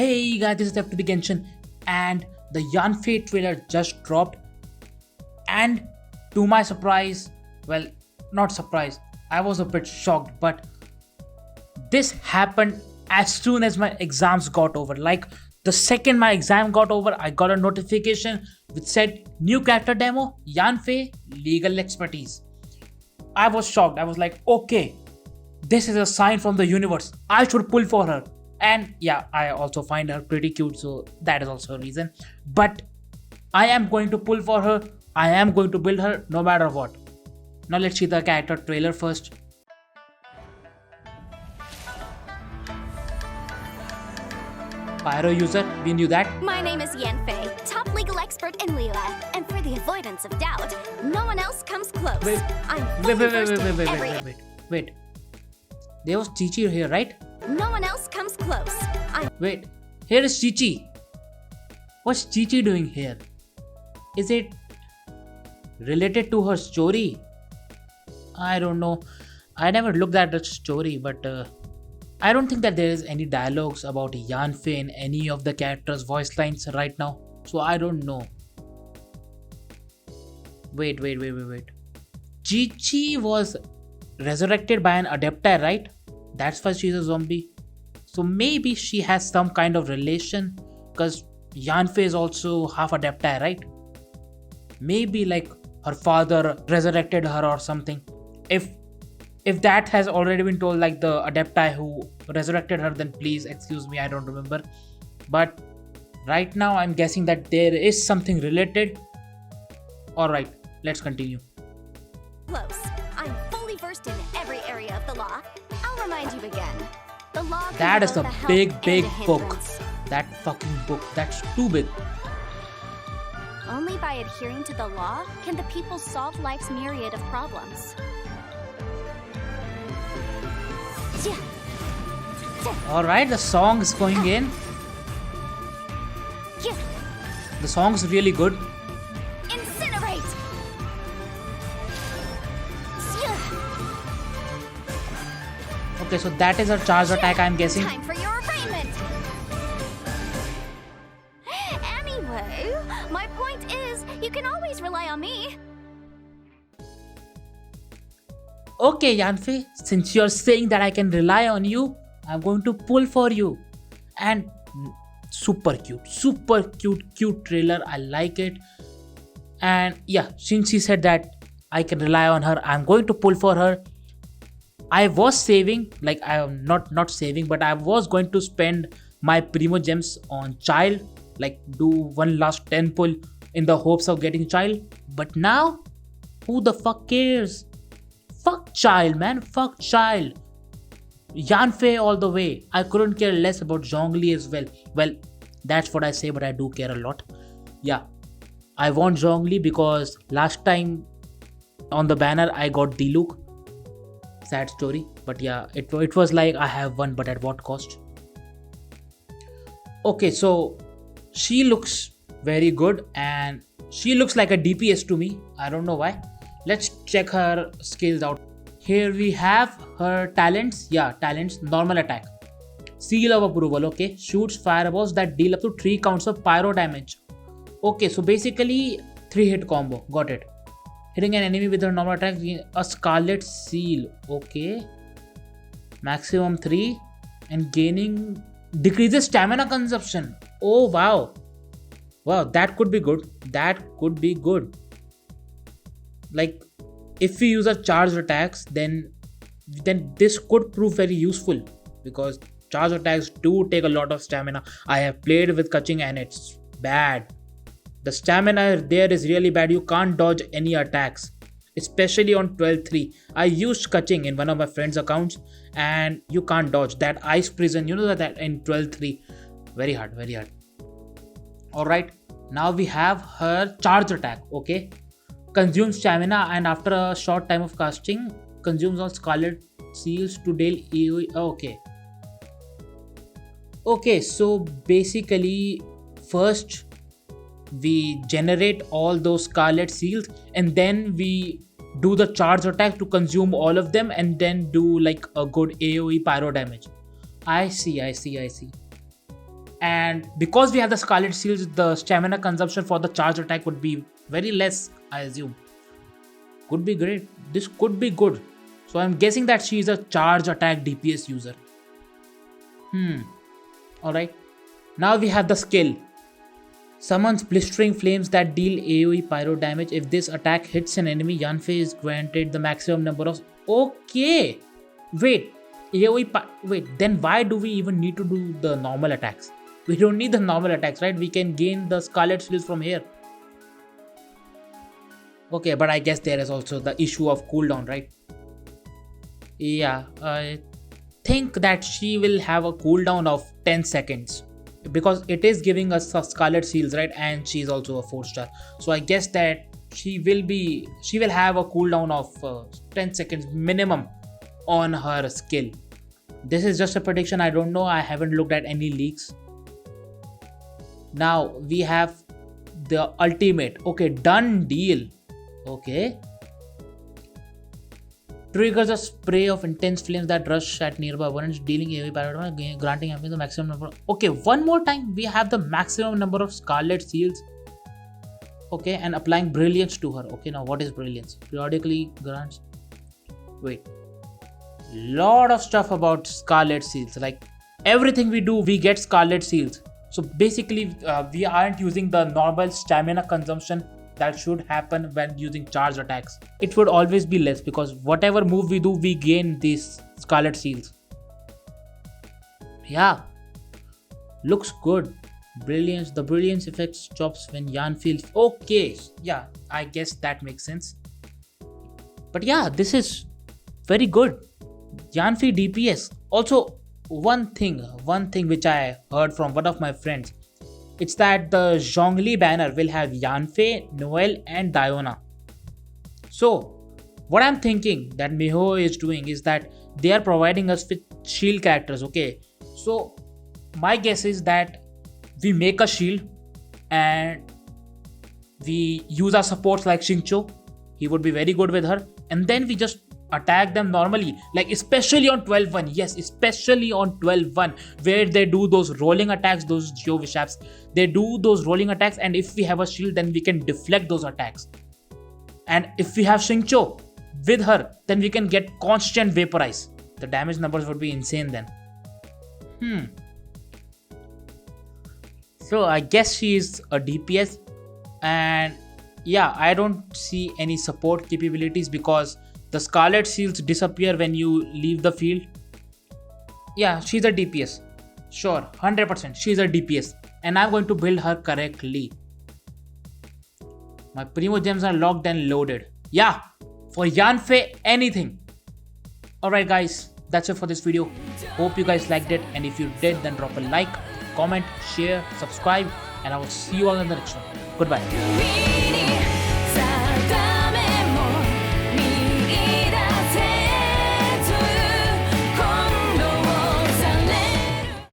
Hey guys, this is FTP Genshin, and the Yanfei trailer just dropped. And to my surprise, well, not surprise, I was a bit shocked, but this happened as soon as my exams got over. Like the second my exam got over, I got a notification which said new character demo, Yanfei, legal expertise. I was shocked. I was like, okay, this is a sign from the universe. I should pull for her. And yeah, I also find her pretty cute, so that is also a reason. But I am going to pull for her. I am going to build her no matter what. Now let's see the character trailer first. Pyro user, we knew that. My name is Yanfei, top legal expert in Liyue, and for the avoidance of doubt, no one else comes close. Wait, I'm wait, fully wait, wait, versed wait, in wait, every. wait, wait, wait. There was Chichi here, right? No one else comes close. I'm Wait, here is Chichi. What's Chichi doing here? Is it related to her story? I don't know. I never looked at the story, but I don't think that there is any dialogues about Yanfei in any of the characters' voice lines right now. So I don't know. Wait. Chichi was resurrected by an adepti, right? That's why she's a zombie. So maybe she has some kind of relation, because Yanfei is also half adepti, right? Maybe like her father resurrected her or something. If that has already been told, like the adepti who resurrected her, then please excuse me, I don't remember. But right now I'm guessing that there is something related. Alright, let's continue. close. I'm fully versed in every area of the law. I'll remind you again. The law can That be is both a help big and a book. hindrance. That fucking book, that's too big. Only by adhering to the law can the people solve life's myriad of problems. Yeah. Alright, the song is going in. Yeah. The song is really good. Incinerate! Yeah. Okay, so that is a charge attack, I'm guessing. Time for your arraignment! Anyway, my point is, you can always rely on me. Okay, Yanfei, since you're saying that I can rely on you, I'm going to pull for you. And super cute trailer. I like it. And yeah, since she said that I can rely on her, I'm going to pull for her. I was saving, like I am not saving, but I was going to spend my primo gems on child, like do one last 10 pull in the hopes of getting child. But now, who the fuck cares? Fuck child, man. Fuck child. Yanfei all the way. I couldn't care less about Zhongli as well. Well, that's what I say, but I do care a lot. Yeah. I want Zhongli because last time on the banner I got Diluc. Sad story. But yeah, it was like I have one, but at what cost? Okay, so she looks very good and she looks like a DPS to me. I don't know why. Let's check her skills out. Here we have her talents. Yeah, talents. Normal attack. Seal of approval. Okay. Shoots fireballs that deal up to 3 counts of pyro damage. Okay, so basically 3-hit combo. Got it. Hitting an enemy with her normal attack. A scarlet seal. Okay. Maximum 3. And gaining. Decreases stamina consumption. Oh wow. Wow, that could be good. That could be good. Like if we use our charged attacks, then this could prove very useful, because charged attacks do take a lot of stamina. I have played with Kaching and it's bad. The stamina there is really bad. You can't dodge any attacks, especially on 12-3. I used Kaching in one of my friend's accounts and you can't dodge that ice prison, you know, that in 12-3. Very hard. Alright, now we have her charge attack. Okay, consumes stamina and after a short time of casting consumes all scarlet seals to deal AoE. Okay, so basically first we generate all those scarlet seals and then we do the charge attack to consume all of them and then do like a good AoE pyro damage. I see. And because we have the Scarlet Seals, the stamina consumption for the charge attack would be very less, I assume. Could be great. This could be good. So I'm guessing that she is a charge attack DPS user. Alright. Now we have the skill. Summons blistering flames that deal AoE pyro damage. If this attack hits an enemy, Yanfei is granted the maximum number of... Okay! Wait. Wait, then why do we even need to do the normal attacks? We don't need the normal attacks, right? We can gain the Scarlet Seals from here. Okay, but I guess there is also the issue of cooldown, right? Yeah, I think that she will have a cooldown of 10 seconds. Because it is giving us Scarlet Seals, right? And she's also a 4-star. So I guess that she will have a cooldown of 10 seconds minimum on her skill. This is just a prediction. I don't know. I haven't looked at any leaks. Now we have the ultimate. Okay, done deal. Okay. Triggers a spray of intense flames that rush at nearby opponents, dealing AoE pyro, granting the maximum number. Okay, one more time. We have the maximum number of Scarlet Seals. Okay, and applying brilliance to her. Okay, now what is brilliance? Periodically grants. Wait. Lot of stuff about Scarlet Seals. Like everything we do, we get Scarlet Seals. So basically, we aren't using the normal stamina consumption that should happen when using charge attacks. It would always be less because whatever move we do, we gain these Scarlet Seals. Yeah, looks good. Brilliance. The brilliance effect stops when Yanfei. Okay, yeah, I guess that makes sense. But yeah, this is very good. Yanfei DPS. Also, one thing which I heard from one of my friends. It's that the Zhongli banner will have Yanfei, Noelle and Diona. So, what I'm thinking that Miho is doing is that they are providing us with shield characters, okay? So, my guess is that we make a shield and we use our supports like Xingqiu. He would be very good with her. And then we just attack them normally, like especially on 12-1. Yes, especially on 12-1 where they do those rolling attacks, those Geo Vishaps. They do those rolling attacks, and if we have a shield, then we can deflect those attacks. And if we have Xingqiu with her, then we can get constant vaporize. The damage numbers would be insane then. So I guess she is a DPS, and yeah, I don't see any support capabilities because the Scarlet Seals disappear when you leave the field. Yeah, she's a DPS. Sure, 100%. She's a DPS. And I'm going to build her correctly. My Primo gems are locked and loaded. Yeah, for Yanfei, anything. Alright guys, that's it for this video. Hope you guys liked it. And if you did, then drop a like, comment, share, subscribe. And I will see you all in the next one. Goodbye.